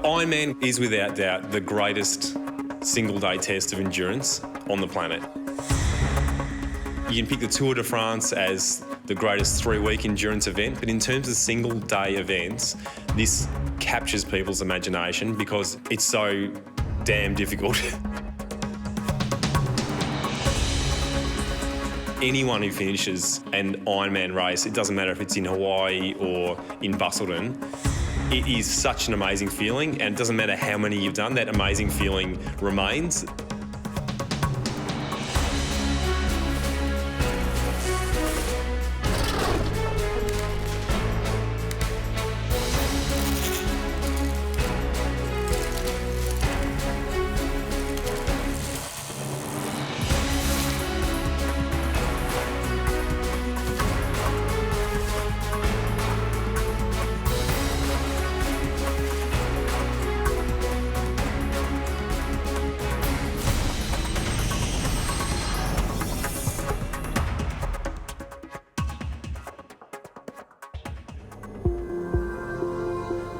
Ironman is without doubt the greatest single-day test of endurance on the planet. You can pick the Tour de France as the greatest 3-week endurance event, but in terms of single-day events, this captures people's imagination because it's so damn difficult. Anyone who finishes an Ironman race, it doesn't matter if it's in Hawaii or in Busselton, it is such an amazing feeling, and it doesn't matter how many you've done, that amazing feeling remains.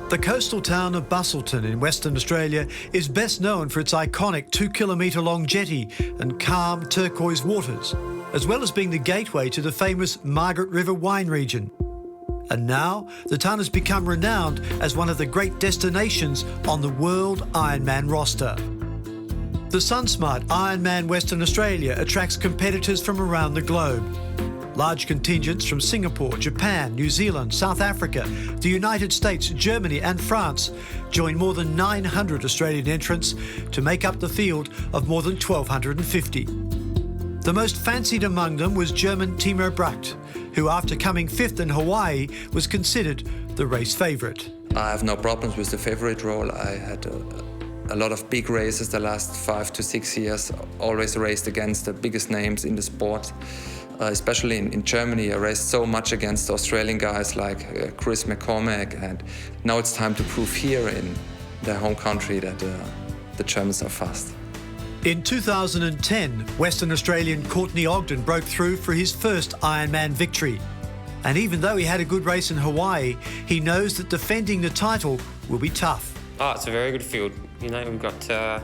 The coastal town of Busselton in Western Australia is best known for its iconic 2-kilometre-long jetty and calm turquoise waters, as well as being the gateway to the famous Margaret River wine region. And now, the town has become renowned as one of the great destinations on the World Ironman roster. The SunSmart Ironman Western Australia attracts competitors from around the globe. Large contingents from Singapore, Japan, New Zealand, South Africa, the United States, Germany and France join more than 900 Australian entrants to make up the field of more than 1,250. The most fancied among them was German Timo Bracht, who after coming 5th in Hawaii was considered the race favourite. I have no problems with the favourite role. I had a lot of big races the last 5 to 6 years, always raced against the biggest names in the sport. Especially in Germany, I raced so much against Australian guys like Chris McCormack, and now it's time to prove here in their home country that the Germans are fast. In 2010, Western Australian Courtney Ogden broke through for his first Ironman victory. And even though he had a good race in Hawaii, he knows that defending the title will be tough. Oh, it's a very good field. You know, we've got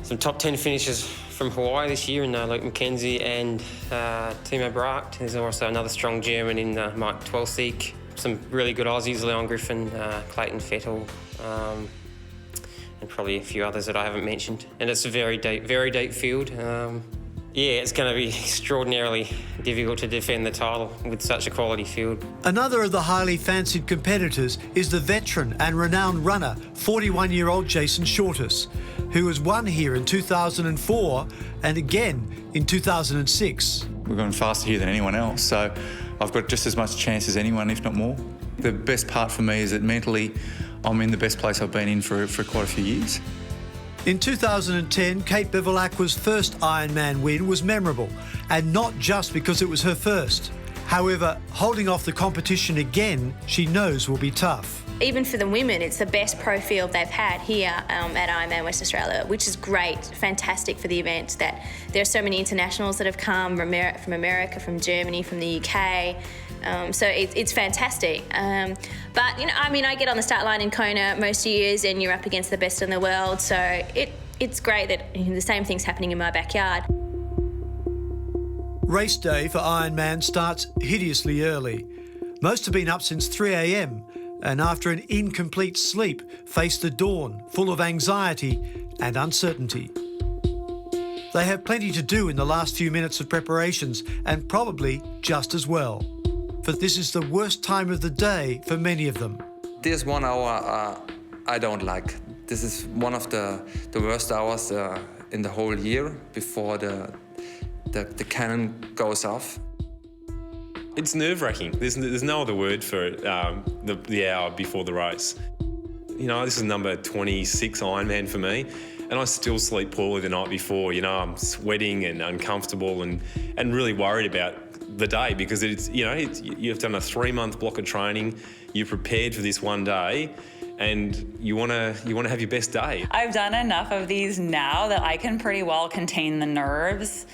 some top 10 finishes from Hawaii this year in Luke McKenzie and Timo Bracht. There's also another strong German in Mike Twelsiek. Some really good Aussies, Leon Griffin, Clayton Fettel, and probably a few others that I haven't mentioned. And it's a very deep field. Yeah, it's going to be extraordinarily difficult to defend the title with such a quality field. Another of the highly fancied competitors is the veteran and renowned runner, 41-year-old Jason Shortus, who has won here in 2004 and again in 2006. We're going faster here than anyone else, so I've got just as much chance as anyone, if not more. The best part for me is that mentally I'm in the best place I've been in for quite a few years. In 2010, Kate Bevilacqua's first Ironman win was memorable, and not just because it was her first. However, holding off the competition again, she knows will be tough. Even for the women, it's the best pro field they've had here at Ironman West Australia, which is great, fantastic for the event. That there are so many internationals that have come from America, from Germany, from the UK. So it's fantastic. But, you know, I mean, I get on the start line in Kona most years and you're up against the best in the world. So it's great that the same thing's happening in my backyard. Race day for Ironman starts hideously early. Most have been up since 3 a.m. and after an incomplete sleep face the dawn full of anxiety and uncertainty. They have plenty to do in the last few minutes of preparations and probably just as well. For this is the worst time of the day for many of them. This 1 hour I don't like. This is one of the worst hours in the whole year before the cannon goes off. It's nerve-wracking. There's no other word for it, the hour before the race. You know, this is number 26 Ironman for me, and I still sleep poorly the night before. You know, I'm sweating and uncomfortable and really worried about the day because you've done a 3-month block of training, you're prepared for this one day, and you want to have your best day. I've done enough of these now that I can pretty well contain the nerves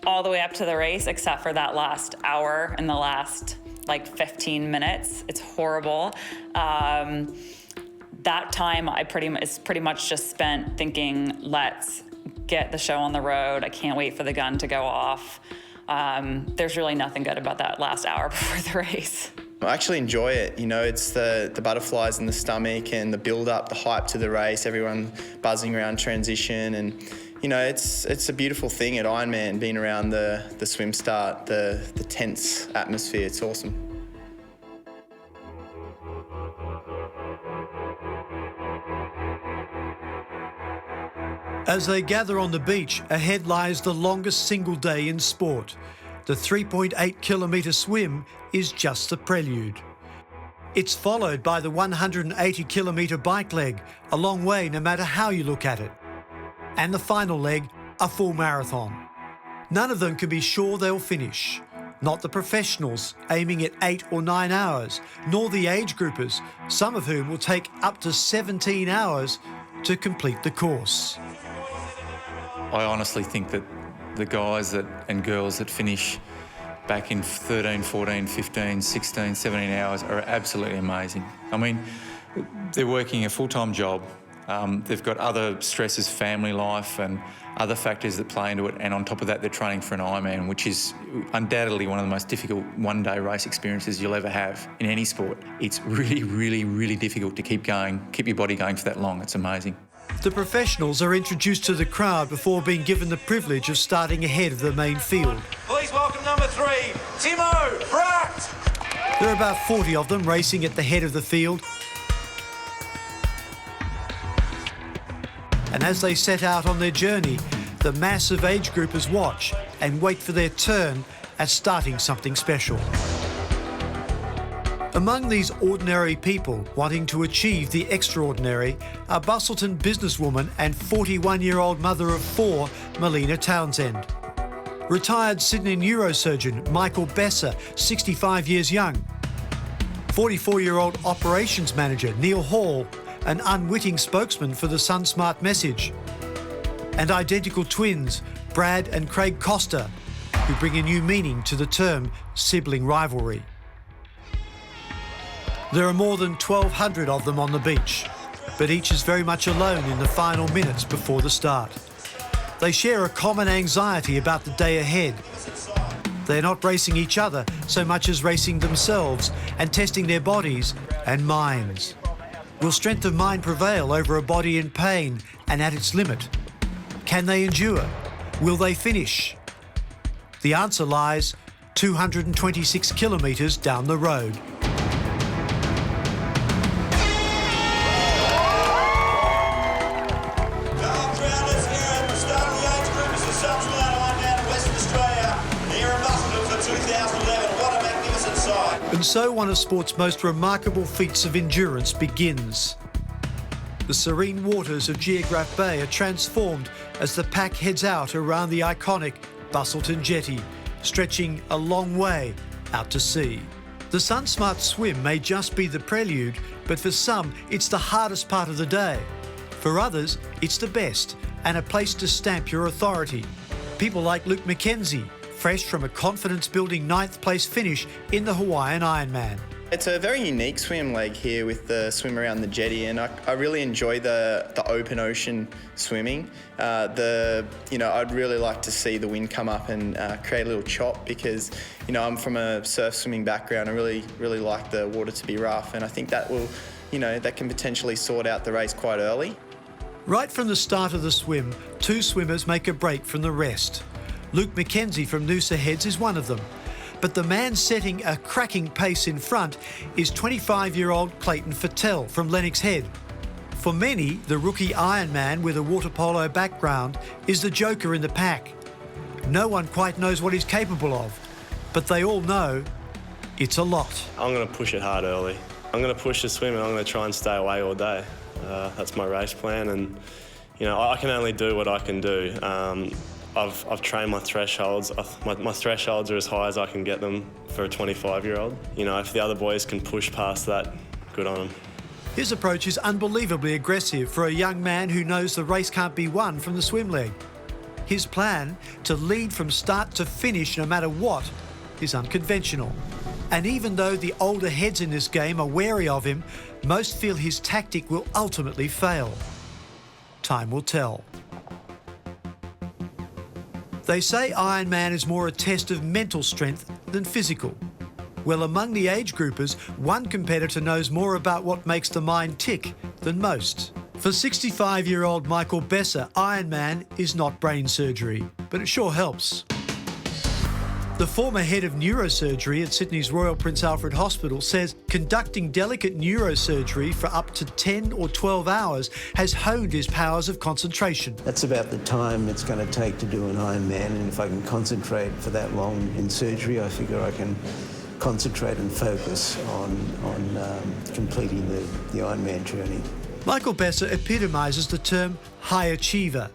all the way up to the race, except for that last hour and the last 15 minutes. It's horrible. that time is pretty much just spent thinking, let's get the show on the road. I can't wait for the gun to go off. There's really nothing good about that last hour before the race. I actually enjoy it. You know, it's the butterflies in the stomach and the build-up, the hype to the race, everyone buzzing around transition. And, you know, it's a beautiful thing at Ironman, being around the swim start, the tense atmosphere. It's awesome. As they gather on the beach, ahead lies the longest single day in sport. The 3.8 kilometre swim is just the prelude. It's followed by the 180 kilometre bike leg, a long way no matter how you look at it. And the final leg, a full marathon. None of them can be sure they'll finish. Not the professionals, aiming at 8 or 9 hours, nor the age groupers, some of whom will take up to 17 hours to complete the course. I honestly think that the guys and girls that finish back in 13, 14, 15, 16, 17 hours are absolutely amazing. I mean, they're working a full-time job. They've got other stresses, family life and other factors that play into it. And on top of that, they're training for an Ironman, which is undoubtedly one of the most difficult one-day race experiences you'll ever have in any sport. It's really, really, really difficult to keep your body going for that long. It's amazing. The professionals are introduced to the crowd before being given the privilege of starting ahead of the main field. Please welcome number 3, Timo Bracht. There are about 40 of them racing at the head of the field. And as they set out on their journey, the massive age groupers watch and wait for their turn at starting something special. Among these ordinary people wanting to achieve the extraordinary are Busselton businesswoman and 41-year-old mother of 4, Melina Townsend. Retired Sydney neurosurgeon Michael Besser, 65 years young. 44-year-old operations manager Neil Hall, an unwitting spokesman for the SunSmart message. And identical twins, Brad and Craig Costa, who bring a new meaning to the term sibling rivalry. There are more than 1,200 of them on the beach, but each is very much alone in the final minutes before the start. They share a common anxiety about the day ahead. They're not racing each other so much as racing themselves and testing their bodies and minds. Will strength of mind prevail over a body in pain and at its limit? Can they endure? Will they finish? The answer lies 226 kilometres down the road. And so one of sport's most remarkable feats of endurance begins. The serene waters of Geograph Bay are transformed as the pack heads out around the iconic Busselton jetty, stretching a long way out to sea. The SunSmart swim may just be the prelude, but for some, it's the hardest part of the day. For others, it's the best and a place to stamp your authority. People like Luke McKenzie, fresh from a confidence-building 9th place finish in the Hawaiian Ironman. It's a very unique swim leg here with the swim around the jetty, and I really enjoy the open ocean swimming. I'd really like to see the wind come up and create a little chop because, I'm from a surf swimming background. I really like the water to be rough, and I think that will, that can potentially sort out the race quite early. Right from the start of the swim, 2 swimmers make a break from the rest. Luke McKenzie from Noosa Heads is one of them. But the man setting a cracking pace in front is 25-year-old Clayton Fattel from Lennox Head. For many, the rookie Ironman with a water polo background is the joker in the pack. No one quite knows what he's capable of, but they all know it's a lot. I'm going to push it hard early. I'm going to push the swim and I'm going to try and stay away all day. That's my race plan, and I can only do what I can do. I've trained my thresholds. My thresholds are as high as I can get them for a 25-year-old. If the other boys can push past that, good on them. His approach is unbelievably aggressive for a young man who knows the race can't be won from the swim leg. His plan, to lead from start to finish no matter what, is unconventional. And even though the older heads in this game are wary of him, most feel his tactic will ultimately fail. Time will tell. They say Ironman is more a test of mental strength than physical. Well, among the age groupers, one competitor knows more about what makes the mind tick than most. For 65-year-old Michael Besser, Ironman is not brain surgery, but it sure helps. The former head of neurosurgery at Sydney's Royal Prince Alfred Hospital says conducting delicate neurosurgery for up to 10 or 12 hours has honed his powers of concentration. That's about the time it's going to take to do an Ironman, and if I can concentrate for that long in surgery, I figure I can concentrate and focus on completing the Ironman journey. Michael Besser epitomises the term high achiever.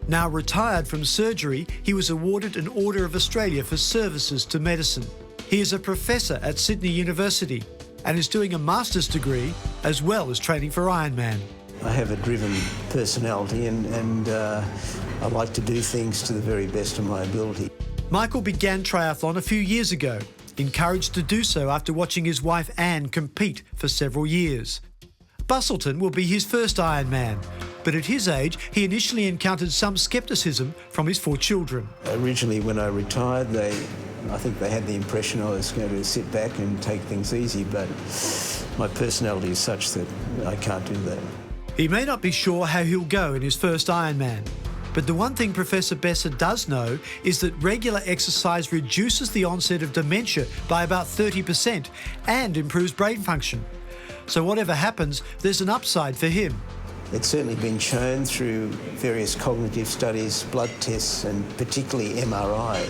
Now retired from surgery, he was awarded an Order of Australia for services to medicine. He is a professor at Sydney University and is doing a master's degree as well as training for Ironman. I have a driven personality and I like to do things to the very best of my ability. Michael began triathlon a few years ago, encouraged to do so after watching his wife Anne compete for several years. Busselton will be his first Ironman, but at his age, he initially encountered some scepticism from his 4 children. Originally, when I retired, I think they had the impression I was going to sit back and take things easy, but my personality is such that I can't do that. He may not be sure how he'll go in his first Ironman, but the one thing Professor Besser does know is that regular exercise reduces the onset of dementia by about 30% and improves brain function. So whatever happens, there's an upside for him. It's certainly been shown through various cognitive studies, blood tests, and particularly MRI,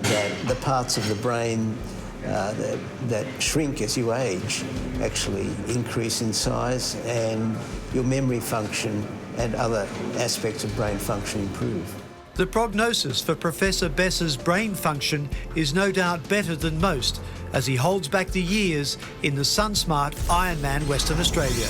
that the parts of the brain that shrink as you age actually increase in size, and your memory function and other aspects of brain function improve. The prognosis for Professor Besser's brain function is no doubt better than most as he holds back the years in the sun-smart Ironman Western Australia.